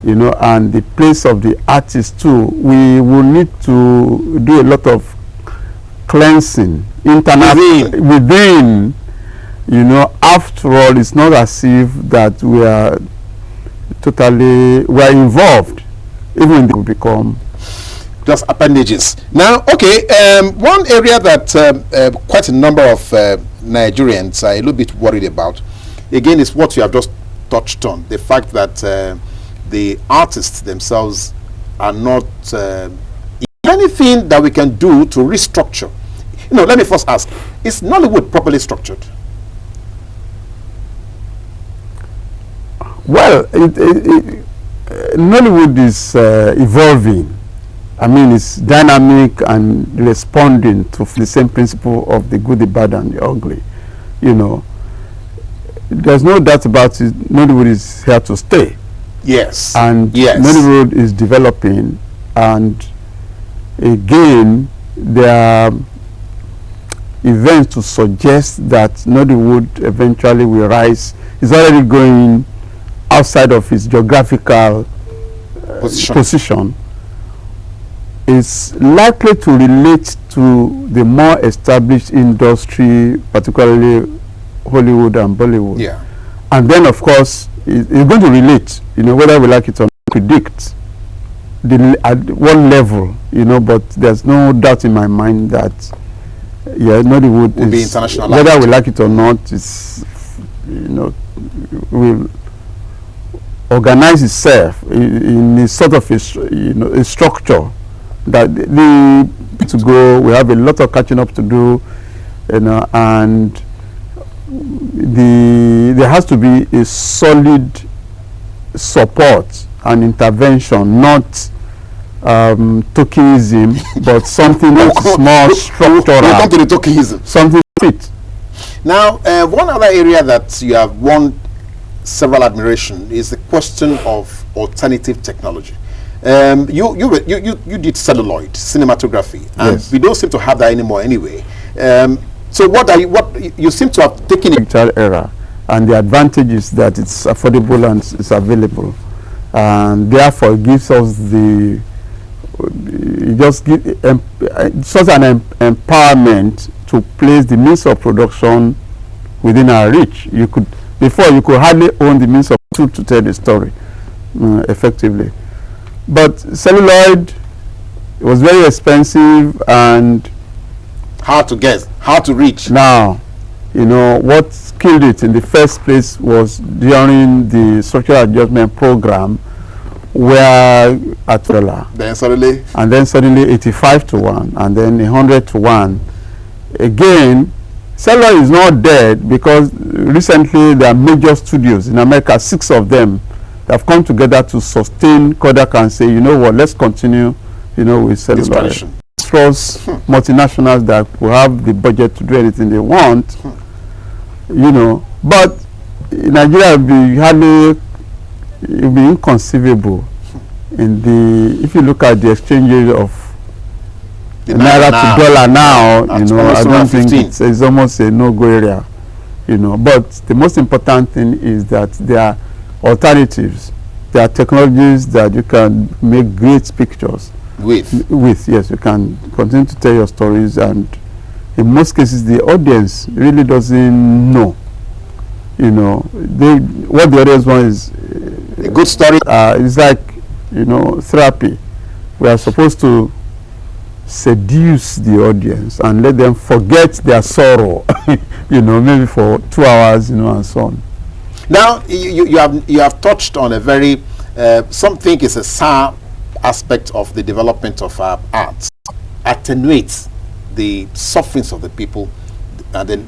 you know, and the place of the artist too. We will need to do a lot of cleansing within, you know. After all, it's not as if that we are involved, even they will become just appendages. Now, okay, one area that quite a number of Nigerians are a little bit worried about, again, is what you have just touched on, the fact that the artists themselves are not anything that we can do to restructure. You know, let me first ask, is Nollywood properly structured? Well, Nollywood is evolving. I mean, it's dynamic and responding to the same principle of the good, the bad, and the ugly. You know, there's no doubt about it. Nollywood is here to stay. Yes. And yes, Nollywood is developing. And again, there are events to suggest that Nollywood eventually will rise. It's already going outside of its geographical position. Is likely to relate to the more established industry, particularly Hollywood and Bollywood. Yeah. And then, of course, it's going to relate, you know, whether we like it or not, predict at what level, you know, but there's no doubt in my mind that, yeah, Nollywood will be international. Whether we like it or not, it's, you know, will organize itself in a sort of a structure that to go. We have a lot of catching up to do, you know, and there has to be a solid support and intervention, not tokenism, but something that's more structural. We'll come to the tokenism. Something fit. Now, one other area that you have won several admiration is the question of alternative technology. You did celluloid cinematography, and yes, we don't seem to have that anymore anyway. So what you seem to have taken in digital era, and the advantage is that it's affordable and it's available, and therefore it gives us the such an empowerment to place the means of production within our reach. Before you could hardly own the means of to tell the story effectively. But celluloid was very expensive and hard to get, hard to reach. Now, you know, what killed it in the first place was during the structural adjustment program, where at then suddenly 85 to 1, and then 100 to 1. Again, celluloid is not dead, because recently there are major studios in America, 6 of them, have come together to sustain Kodak and say, you know what, let's continue, you know, with celluloid. Trust multinationals that will have the budget to do anything they want, you know. But in Nigeria, it will be inconceivable. If you look at the exchange rate of the naira to dollar now, you know, I don't think it's almost a no-go area, you know. But the most important thing is that there are alternatives. There are technologies that you can make great pictures with. Yes, you can continue to tell your stories, and in most cases the audience really doesn't know, you know. What the audience wants is a good story. It's like, you know, therapy. We are supposed to seduce the audience and let them forget their sorrow you know, maybe for 2 hours, you know, and so on. Now you have touched on a very something is a sour aspect of the development of our arts, attenuates the sufferings of the people, and then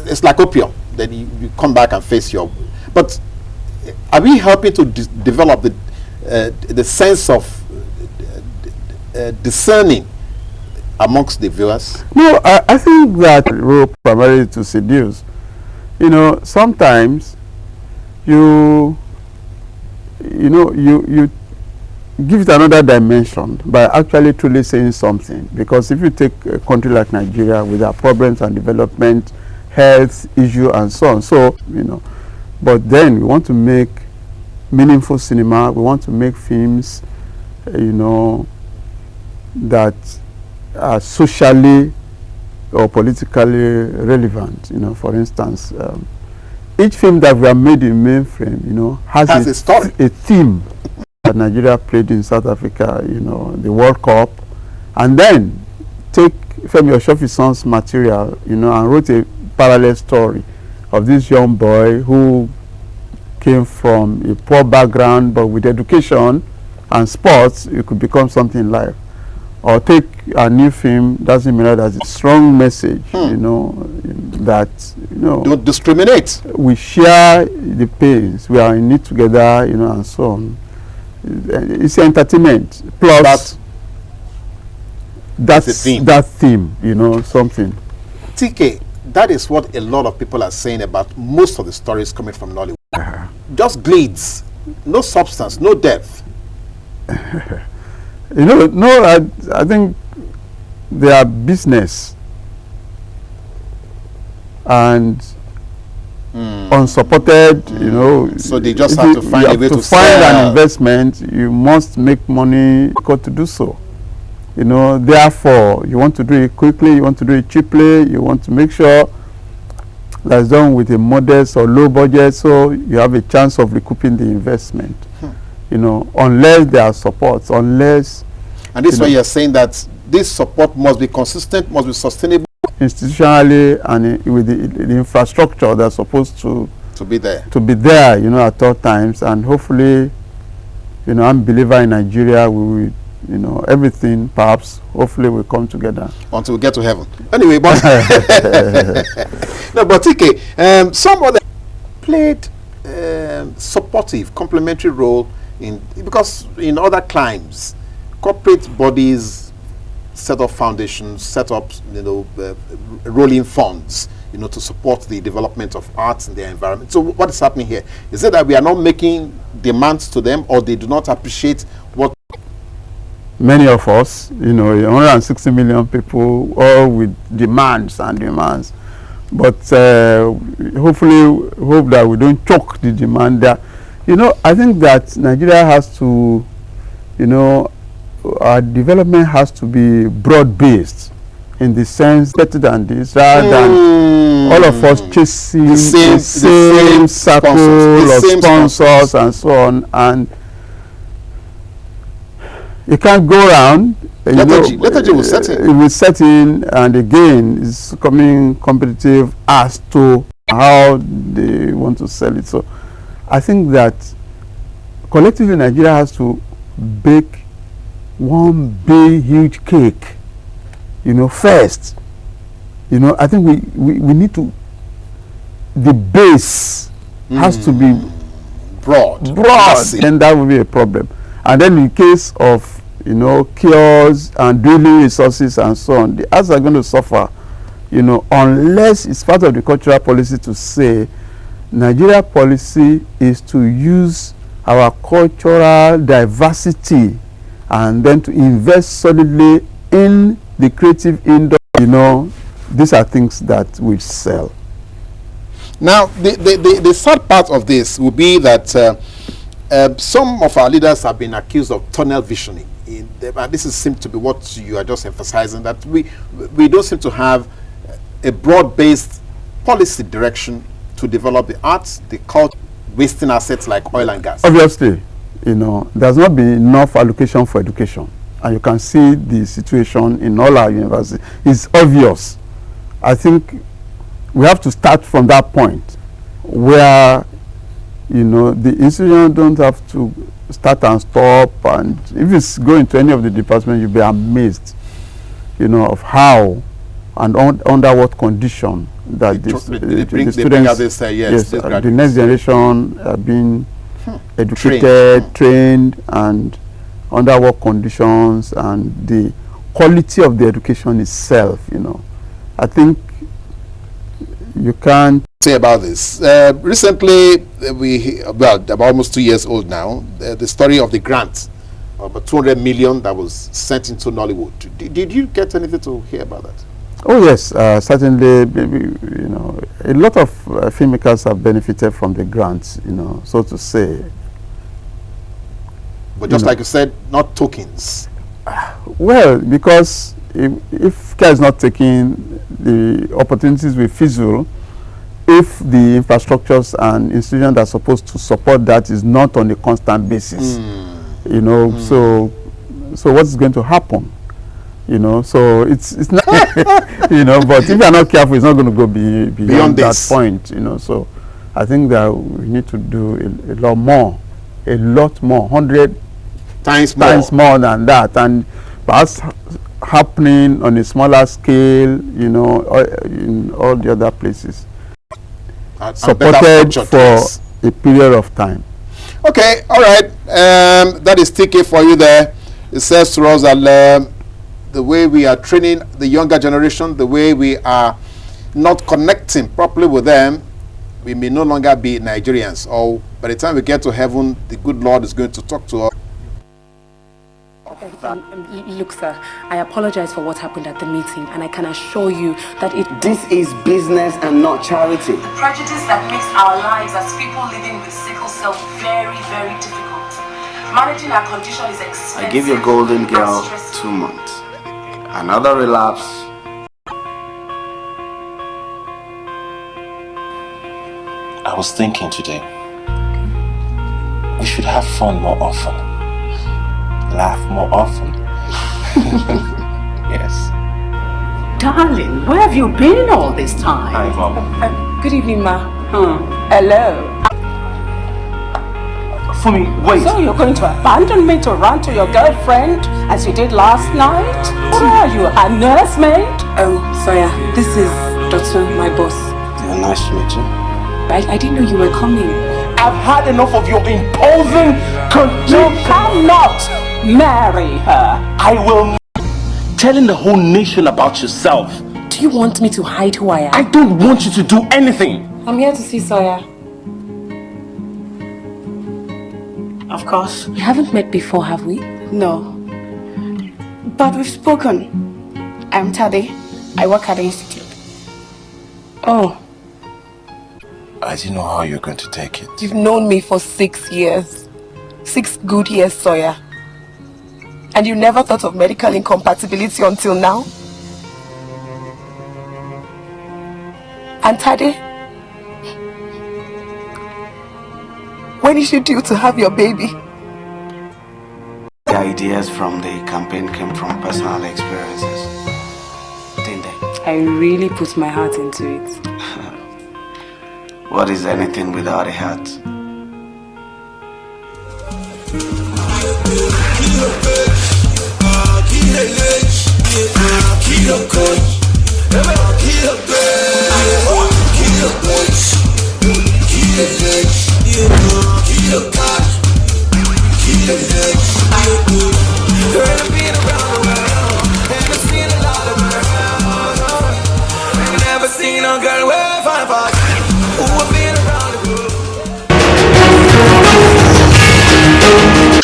it's like opium. Then you come back and face your. But are we helping to develop the sense of discerning amongst the viewers? No, I think that role primarily to seduce. You know, sometimes you give it another dimension by actually truly saying something. Because if you take a country like Nigeria with our problems and development, health issue and so on, so, you know, but then we want to make meaningful cinema. We want to make films, that are socially or politically relevant. For instance, each film that we have made in mainframe, has a story, a theme that Nigeria played in South Africa, the World Cup, and then take Femi Oshofisan's material, and wrote a parallel story of this young boy who came from a poor background, but with education and sports, you could become something in life. Or take a new film, doesn't matter, there's a strong message, that, don't discriminate. We share the pains, we are in it together, and so on. It's entertainment, plus that theme, something. TK, that is what a lot of people are saying about most of the stories coming from Nollywood. Just gleeds, no substance, no depth. I think they are business and unsupported, So they just have to find a way to find an investment. You must make money to do so. Therefore, you want to do it quickly, you want to do it cheaply, you want to make sure that's done with a modest or low budget, so you have a chance of recouping the investment. Unless there are supports, unless... And this is why you're saying that this support must be consistent, must be sustainable. Institutionally and with the infrastructure that's supposed to be there. At all times. And hopefully, I'm a believer in Nigeria, we will, everything perhaps, hopefully will come together. Until we get to heaven. Anyway, but... No, but TK, some other played supportive, complementary role because in other climes, corporate bodies set up foundations, set up rolling funds, to support the development of arts in their environment. So what is happening here? Is it that we are not making demands to them, or they do not appreciate what? Many of us, 160 million people, all with demands and demands. But hopefully, hope that we don't choke the demand there. I think that Nigeria has to, our development has to be broad-based in the sense better than this, rather than all of us chasing the same circle of sponsors and so on. And you can't go around. Lethargy will set in. It will set in, and again, it's becoming competitive as to how they want to sell it. So I think that collectively Nigeria has to bake one big, huge cake, first. I think we need to, the base has to be broad, and that will be a problem. And then in case of cures and drilling resources and so on, the arts are going to suffer, unless it's part of the cultural policy to say Nigeria policy is to use our cultural diversity and then to invest solidly in the creative industry. These are things that will sell. Now, the sad part of this will be that some of our leaders have been accused of tunnel visioning. And this seems to be what you are just emphasizing, that we don't seem to have a broad-based policy direction to develop the arts, the culture, wasting assets like oil and gas. Obviously, there's not been enough allocation for education. And you can see the situation in all our universities. It's obvious. I think we have to start from that point where, the institution don't have to start and stop. And if it's going to any of the departments, you'll be amazed, of how and under what condition that the students, the next generation are being educated, trained, and under what conditions, and the quality of the education itself. I think you can't say about this. Recently, about almost 2 years old now, the story of the grant, about 200 million that was sent into Nollywood. Did you get anything to hear about that? Oh yes, certainly. A lot of filmmakers have benefited from the grants, so to say. But just like you said, not tokens. Well, because if care is not taken, the opportunities will fizzle if the infrastructures and institutions that are supposed to support that is not on a constant basis. You know, so what's going to happen? You know, so it's not, you know, but if you're not careful, it's not going to go beyond that point, you know. So I think that we need to do a lot more, 100 times more than that, and perhaps happening on a smaller scale, you know, in all the other places. Supported for a period of time. Okay, all right. That is TK for you there. It says to us that the way we are training the younger generation, the way we are not connecting properly with them, we may no longer be Nigerians. Or by the time we get to heaven, the good Lord is going to talk to us. Look, sir, I apologize for what happened at the meeting, and I can assure you that This is business and not charity. The prejudice that makes our lives as people living with sickle cell very, very difficult. Managing our condition is expensive. I give your golden girl 2 months. Another relapse. I was thinking today, we should have fun more often. Laugh more often. Yes. Darling, where have you been all this time? Hi, Mom. Good evening, ma. Hello. For me, wait. So you're going to abandon me to run to your girlfriend as you did last night? Or are you a nursemaid? Oh, Soya, this is Dr. my boss. Yeah, nice to meet you. I didn't know you were coming. I've had enough of your imposing You cannot marry her. I will telling the whole nation about yourself. Do you want me to hide who I am? I don't want you to do anything. I'm here to see Soya. Of course. We haven't met before, have we? No. But we've spoken. I'm Tade. I work at the institute. Oh, I didn't know how you're going to take it. you've known me for 6 years. 6 good years, Soya. And you never thought of medical incompatibility until now? And Tade, when is it due to have your baby? The ideas from the campaign came from personal experiences. Tunde, I really put my heart into it. what is anything without a heart?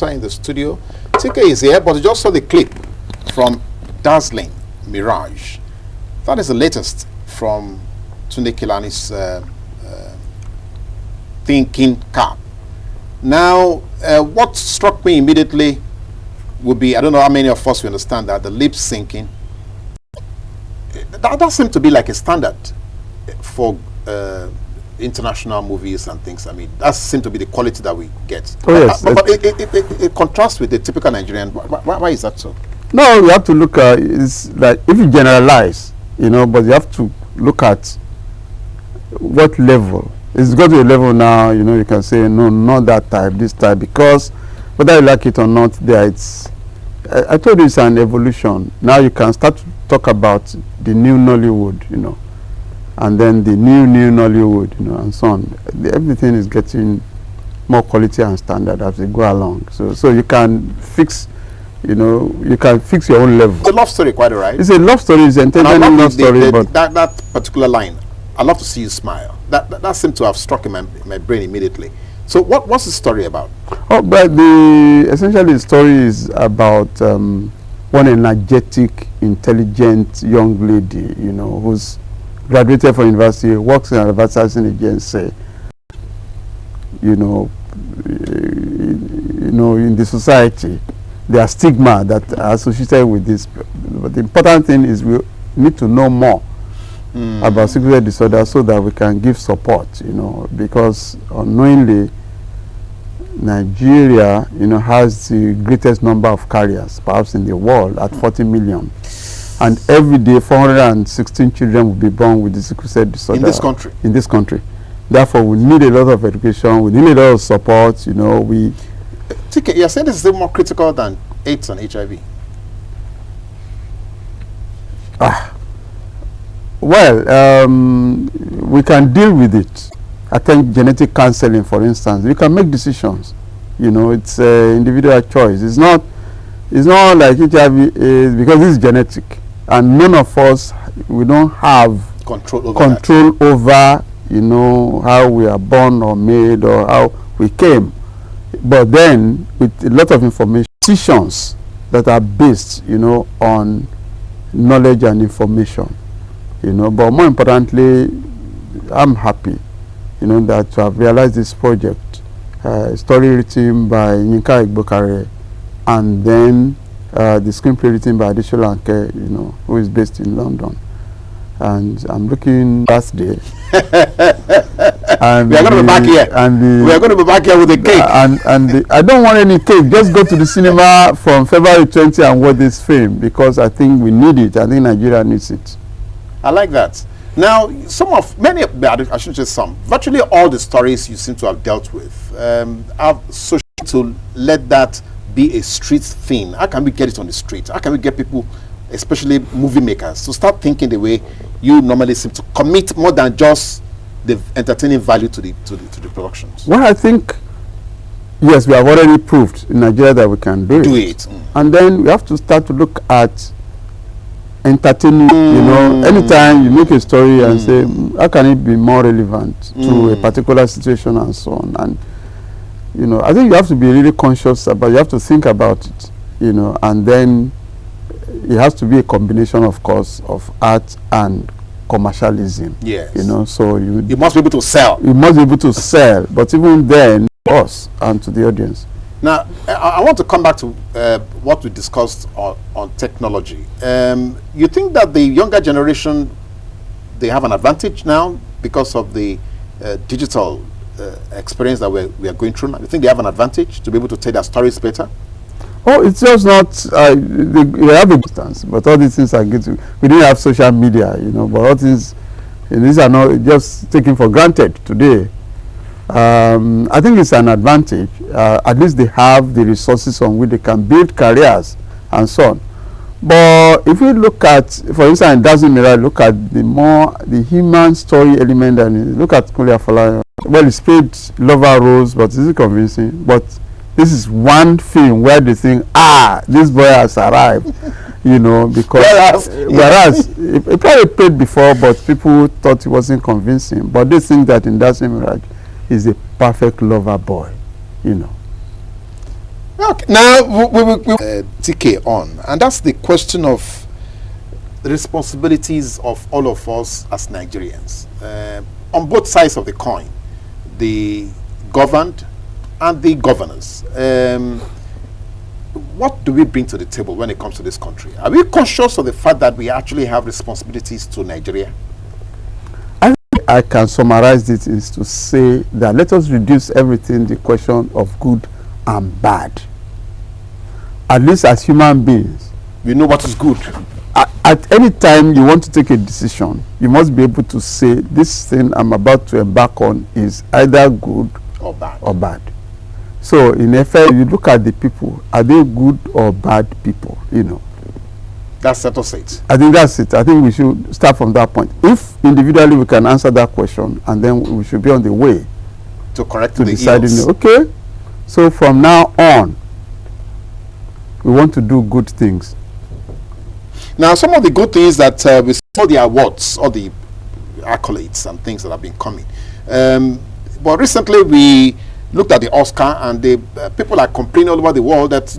In the studio, TK is here, but you just saw the clip from Dazzling Mirage. That is the latest from Tunde Kelani's thinking cap. Now, what struck me immediately would be, I don't know how many of us will understand that, the lip syncing. That seemed to be like a standard for international movies and things. I mean, that seems to be the quality that we get. Oh, yes. But it contrasts with the typical Nigerian. Why is that so? No, you have to look at, it's like, if you generalize, you know, but you have to look at what level. It's got to a level now, you know, you can say, no, not that type, this type, because whether you like it or not, there it's, I told you it's an evolution. Now you can start to talk about the new Nollywood, you know, and then the new Nollywood, you know, and so on. Everything is getting more quality and standard as they go along. So you can fix, you know, you can fix your own level. It's a love story, quite all right. It's a love story, it's an entertaining love story, but that particular line, I love to see you smile. That seemed to have struck in my brain immediately. So what's the story about? Oh, but essentially the story is about one energetic, intelligent young lady, you know, who's graduated from university, works in an advertising agency, you know, in the society. There are stigma that are associated with this. But the important thing is we need to know more about sickle disorder so that we can give support, because unknowingly Nigeria, has the greatest number of carriers, perhaps in the world, at 40 million. And every day, 416 children will be born with the sickle cell disorder. In this country? In this country. Therefore, we need a lot of education, we need a lot of support, TK, you're saying this is more critical than AIDS and HIV? Well, we can deal with it. I think genetic counseling, for instance, you can make decisions. It's individual choice. It's not like HIV is, because it's genetic, and none of us, we don't have control over how we are born or made or how we came. But then, with a lot of information, decisions that are based, on knowledge and information, But more importantly, I'm happy, that to have realized this project, story written by Yinka Igbokare, and then the screenplay written by Adeshola Anke, who is based in London. And I'm looking birthday. And we are going to be back here. We are going to be back here with a cake. I don't want any cake. Just go to the cinema from February 20 and watch this film, because I think we need it. I think Nigeria needs it. I like that. Now, I shouldn't say some, virtually all the stories you seem to have dealt with have social to let that be a street thing. How can we get it on the street? How can we get people, especially movie makers, to start thinking the way you normally seem to commit more than just the entertaining value to the productions? Well, I think, yes, we have already proved in Nigeria that we can do it. And then we have to start to look at entertaining, anytime you make a story and say, how can it be more relevant to a particular situation and so on. And, I think you have to be really conscious about, you have to think about it, and then it has to be a combination, of course, of art and commercialism. Yes. So you must be able to sell. You must be able to sell, but even then, us and to the audience. Now, I want to come back to what we discussed on technology. You think that the younger generation, they have an advantage now because of the digital experience that we are going through now? You think they have an advantage to be able to tell their stories better? Oh, it's just not, we have a distance, but all these things are getting, we didn't have social media, but all these are not just taken for granted today. I think it's an advantage. At least they have the resources on which they can build careers and so on. But if we look at, for instance, in Dazzle Mirror, look at the human story element, and look at Kunle Afolayan. Well, it's played lover roles, but is it convincing? But this is one film where they think, this boy has arrived, because whereas it probably played before, but people thought it wasn't convincing. But they think that in Dazzle Mirror is a perfect lover boy, Okay, now we will TK on, and that's the question of the responsibilities of all of us as Nigerians, on both sides of the coin, the governed and the governors. What do we bring to the table when it comes to this country? Are we conscious of the fact that we actually have responsibilities to Nigeria? I can summarize it is to say that let us reduce everything the question of good and bad. At least as human beings, we know what is good. At any time you want to take a decision, you must be able to say this thing I'm about to embark on is either good or bad. So in effect, you look at the people, are they good or bad people? That settles it. I think that's it. I think we should start from that point. If individually we can answer that question, and then we should be on the way to correct to the deciding, ills. okay, so from now on, we want to do good things. Now, some of the good things that we saw, the awards, or the accolades and things that have been coming. But recently we looked at the Oscar, and the people are complaining all over the world that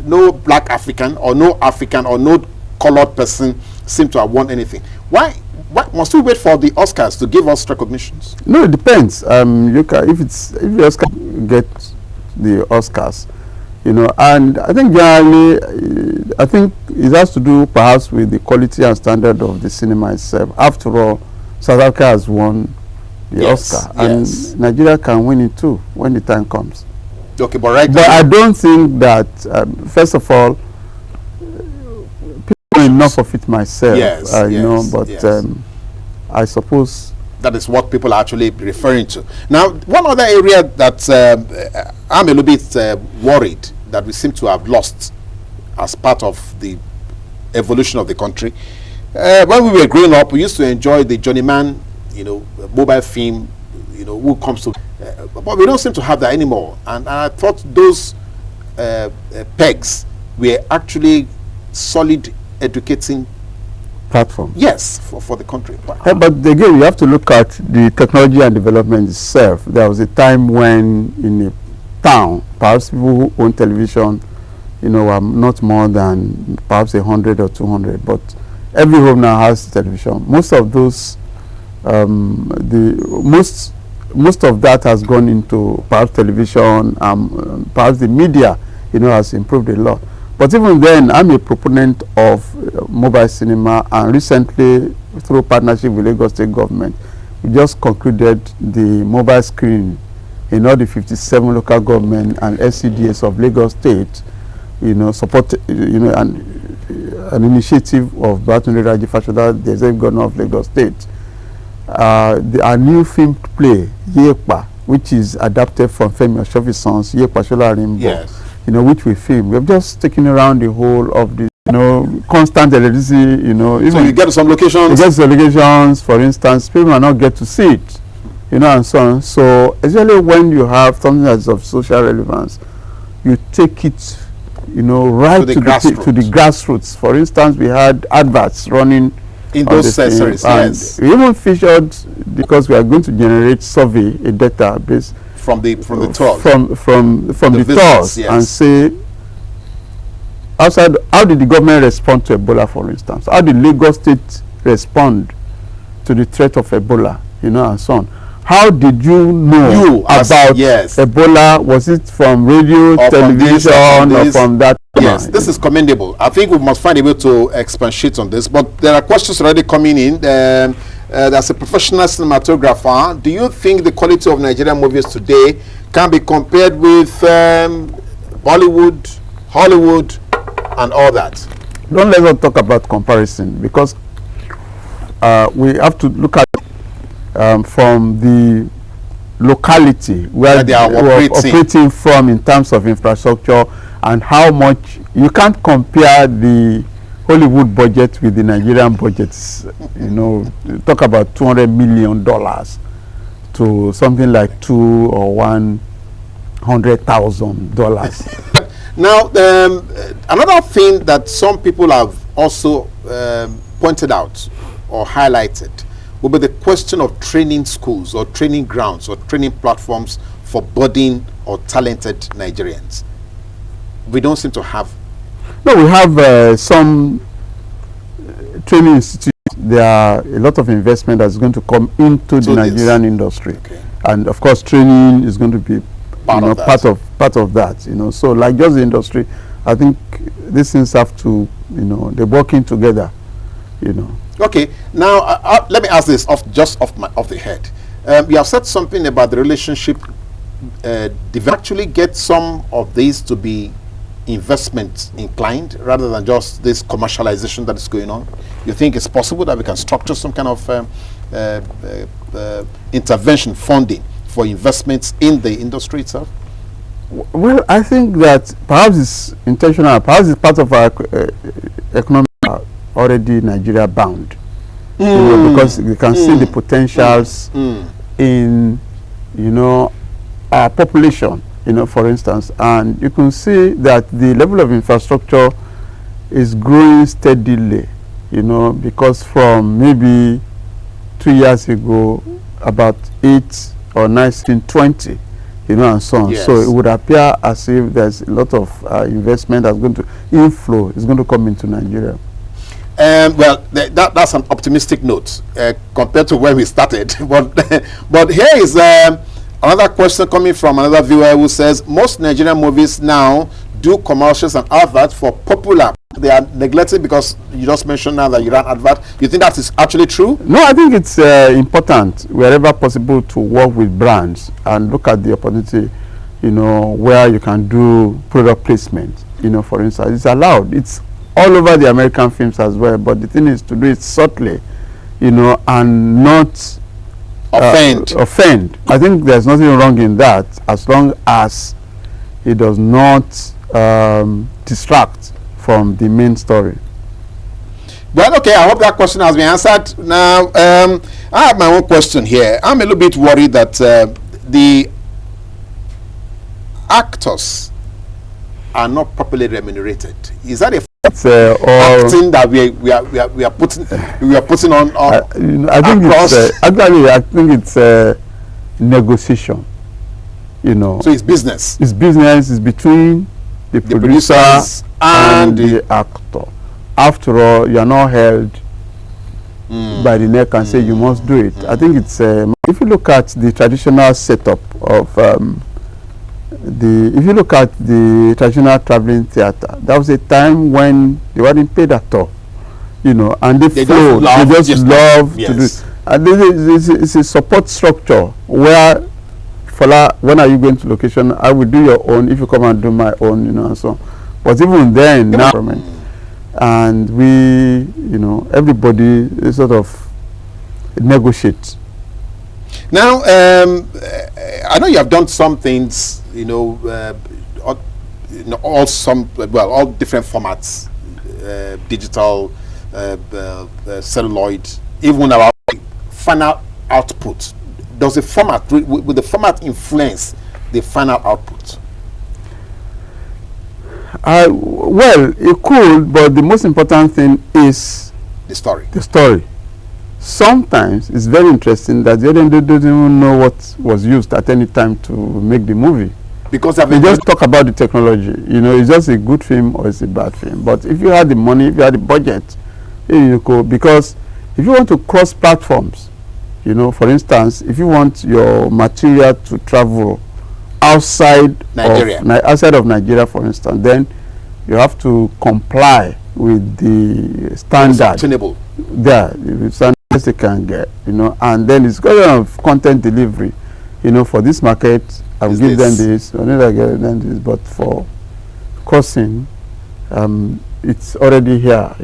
no black African or no African or no colored person seem to have won anything. Why What must we wait for the Oscars to give us recognitions? No, it depends. You can, if the Oscar get the Oscars, you know, and I think generally, I think it has to do perhaps with the quality and standard of the cinema itself. After all, South Africa has won the Oscar, and Nigeria can win it too when the time comes. Okay, but I don't think that first of all, enough of it myself, you know, but I suppose that is what people are actually referring to. Now, one other area that I'm a little bit worried that we seem to have lost as part of the evolution of the country. When we were growing up, we used to enjoy the journeyman, you know, mobile film, you know, who comes to, but we don't seem to have that anymore. And I thought those pegs were actually solid educating platform. Yes, for the country. But again, you have to look at the technology and development itself. There was a time when in a town, perhaps people who own television, you know, are not more than perhaps 100 or 200, but every home now has television. Most of those, most of that has gone into perhaps television, perhaps the media, you know, has improved a lot. But even then, I'm a proponent of mobile cinema, and recently, through partnership with Lagos State government, we just concluded the mobile screen in all the 57 local government and SCDS of Lagos State, you know, support, you know, an initiative of Tunde Kelani, the executive governor of Lagos State. Our new film play, Yepa, which is adapted from Femi Oshofi's songs, Yepa Shola Rimbo. Yes. You know, which we film. We've just taken around the whole of the, you know, constant electricity, you know. So you get to some locations? You get to some locations, for instance, people might not get to see it, you know, and so on. So, especially when you have something that's of social relevance, you take it, you know, right to the grassroots. For instance, we had adverts running in those series, yes. We even featured, because we are going to generate survey, a database, from the tours, from the tours, yes. And say outside, how did the government respond to Ebola, for instance? How did Lagos State respond to the threat of Ebola, you know, and so on? How did you know about Ebola? Was it from radio, or television, or from that? Yes, this is commendable. I think we must find a way to expatiate on this, but there are questions already coming in. As a professional cinematographer, do you think the quality of Nigerian movies today can be compared with Bollywood, Hollywood, and all that? Don't let us talk about comparison, because we have to look at from the locality where they are operating from in terms of infrastructure, and how much you can't compare the Hollywood budget with the Nigerian budgets. You know, talk about $200 million to something like $200,000 or $100,000. Now, another thing that some people have also pointed out or highlighted will be the question of training schools or training grounds or training platforms for budding or talented Nigerians. We don't seem to have. No, we have some training institutes. There are a lot of investment that's going to come into the Nigerian industry, and of course, training is going to be part of that. You know, so like just the industry, I think these things have to, you know, they're working together. You know. Okay, now let me ask this off the head. You have said something about the relationship. Do you actually get some of these to be investment inclined rather than just this commercialization that is going on? You think it's possible that we can structure some kind of intervention funding for investments in the industry itself? Well, I think that perhaps it's intentional, perhaps it's part of our economic already Nigeria bound, you know, because we can see the potentials in, you know, our population, you know, for instance, and you can see that the level of infrastructure is growing steadily, you know, because from maybe 2 years ago, about 8 or 9, 20, you know, and so on. Yes. So it would appear as if there's a lot of investment that's going to inflow, is going to come into Nigeria. Well, that's an optimistic note compared to where we started. But here is another question coming from another viewer who says most Nigerian movies now do commercials and adverts for popular. They are neglected because you just mentioned now that you ran advert. You think that is actually true? No, I think it's important wherever possible to work with brands and look at the opportunity, where you can do product placement. For instance, it's allowed. It's all over the American films as well. But the thing is to do it subtly, and not offend. I think there's nothing wrong in that as long as it does not distract from the main story. Well, okay, I hope that question has been answered. Now, I have my own question here. I'm a little bit worried that the actors are not properly remunerated. Is that a acting that we are putting on I think across? I think it's negotiation. So it's business. It's business. It's between the producer and the actor. After all, you are not held by the neck and say you must do it. I think it's if you look at the traditional setup of if you look at the traditional traveling theater, there was a time when they weren't paid at all, and they flow. They just love to do it. And it's a support structure where, when are you going to location? I will do your own if you come and do my own, and so on. But even then, now, and we, everybody sort of negotiates. Now, I know you have done some things, all different formats, digital, celluloid, even our final output. Does the format, will the format influence the final output? Well, it could, but the most important thing is the story. The story. Sometimes it's very interesting that the audience doesn't even know what was used at any time to make the movie. Because they just talk about the technology. It's just a good film or it's a bad film. But if you had the money, if you had the budget, you could, because if you want to cross platforms, for instance, if you want your material to travel outside Nigeria, outside of Nigeria, for instance, then you have to comply with the standard. The standards they can get, and then it's question of content delivery. For this market, I will give them this, I need to get them this, but for crossing, it's already here,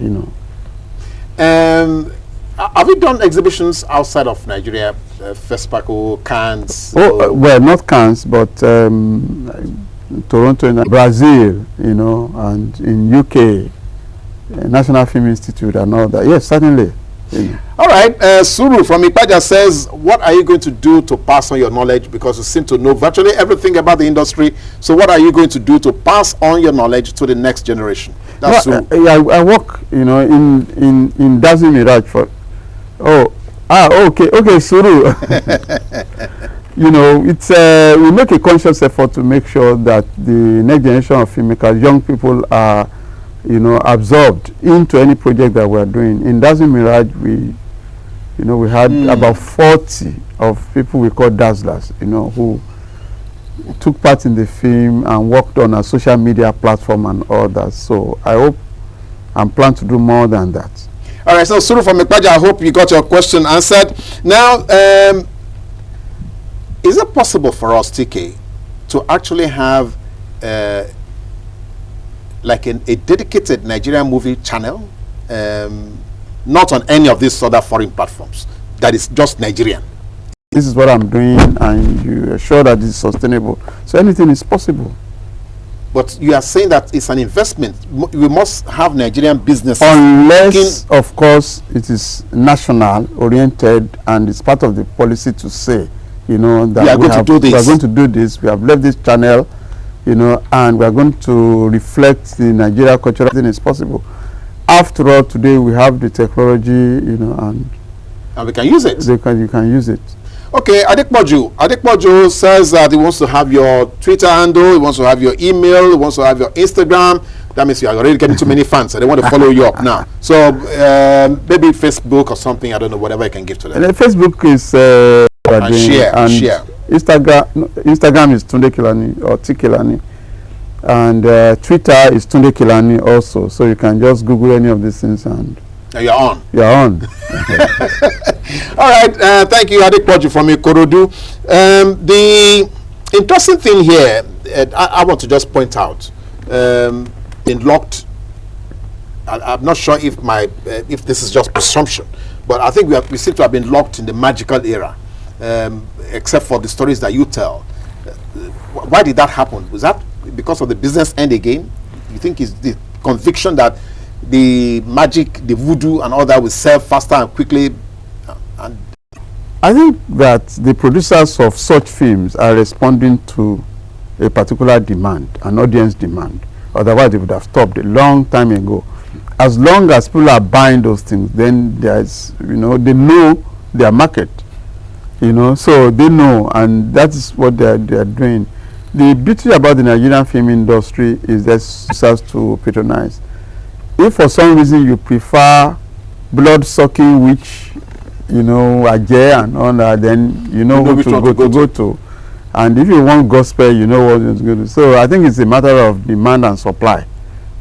Have you done exhibitions outside of Nigeria, FESPACO, Cannes? Well, not Cannes, but Toronto, in Brazil, and in UK, National Film Institute and all that. Yes, certainly. All right, Suru from Ipaja says, what are you going to do to pass on your knowledge? Because you seem to know virtually everything about the industry. So what are you going to do to pass on your knowledge to the next generation? That's Suru. I work, in Dazzle Mirage for... okay, Suru. It's we make a conscious effort to make sure that the next generation of filmmakers, young people, are absorbed into any project that we are doing. In Dazzle Mirage, we had about 40 of people we call dazzlers, who took part in the film and worked on a social media platform and all that. So I hope and plan to do more than that. All right, so Suru from Ekpaja, I hope you got your question answered. Now, is it possible for us, TK, to actually have like a dedicated Nigerian movie channel, not on any of these other foreign platforms, that is just Nigerian? This is what I'm doing, and you are sure that it's sustainable. So anything is possible. But you are saying that it's an investment. We must have Nigerian business. Unless, of course, it is national oriented and it's part of the policy to say, that we are going to do this. We have left this channel, and we are going to reflect the Nigeria culture. Everything is possible. After all, today we have the technology, and we can use it. You can use it. Okay, Adekpoju says that he wants to have your Twitter handle, he wants to have your email, he wants to have your Instagram. that means you are already getting too many fans, so they want to follow you up now. So maybe Facebook or something, I don't know, whatever I can give to them. And Facebook is and share. Instagram is Tunde Kelani or T Kelani, and Twitter is Tunde Kelani also. So you can just Google any of these things and you're on. You're on. All right. Thank you, Adepoju from Ikorodu. The interesting thing here, I want to just point out, been locked. I'm not sure if if this is just presumption, but I think we seem to have been locked in the magical era, except for the stories that you tell. Why did that happen? Was that because of the business end again? You think it's the conviction that the magic, the voodoo and all that will sell faster and quickly? I think that the producers of such films are responding to a particular demand, an audience demand. Otherwise, they would have stopped a long time ago. As long as people are buying those things, then there's, they know their market, so they know, and that is what they are doing. The beauty about the Nigerian film industry is that serves to patronize. If for some reason you prefer blood-sucking witch, Ajay and all that, then you know who to go to. And if you want gospel, you know what it's going to. So I think it's a matter of demand and supply.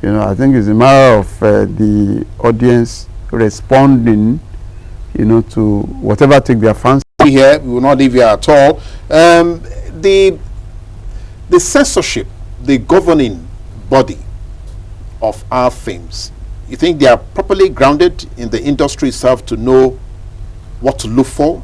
I think it's a matter of the audience responding, to whatever take their fancy. Here, we will not leave here at all. The censorship, the governing body of our films, you think they are properly grounded in the industry itself to know what to look for?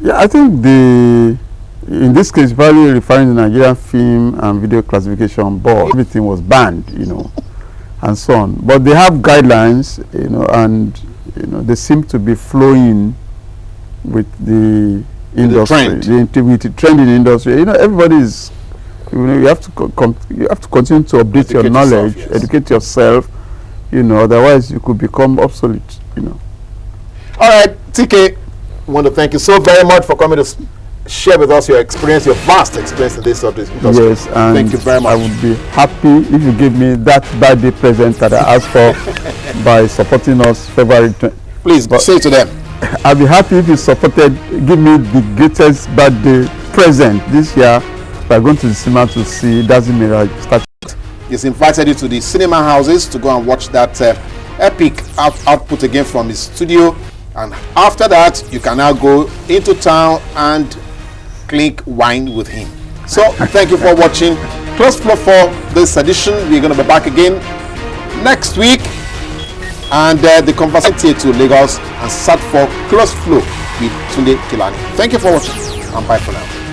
Yeah, I think in this case, probably referring to the Nigerian Film and Video Classification Board, everything was banned, and so on. But they have guidelines, and they seem to be flowing with the industry, with the trend in the industry. Everybody is, you have to continue to update your knowledge, educate yourself, otherwise you could become obsolete, All right, TK, I want to thank you so very much for coming to share with us your experience, your vast experience in this subject. Yes, and thank you very much. I would be happy if you give me that birthday present that I asked for by supporting us February 20. Please say to them. I'll be happy if you give me the greatest birthday present this year by going to the cinema to see Dazzle Mirage start. He's invited you to the cinema houses to go and watch that epic output again from his studio. And after that, you can now go into town and clink wine with him. So, thank you for watching Close Flow for this edition. We're going to be back again next week. And the conversation to Lagos and sat for Close Flow with Tunde Kelani. Thank you for watching and bye for now.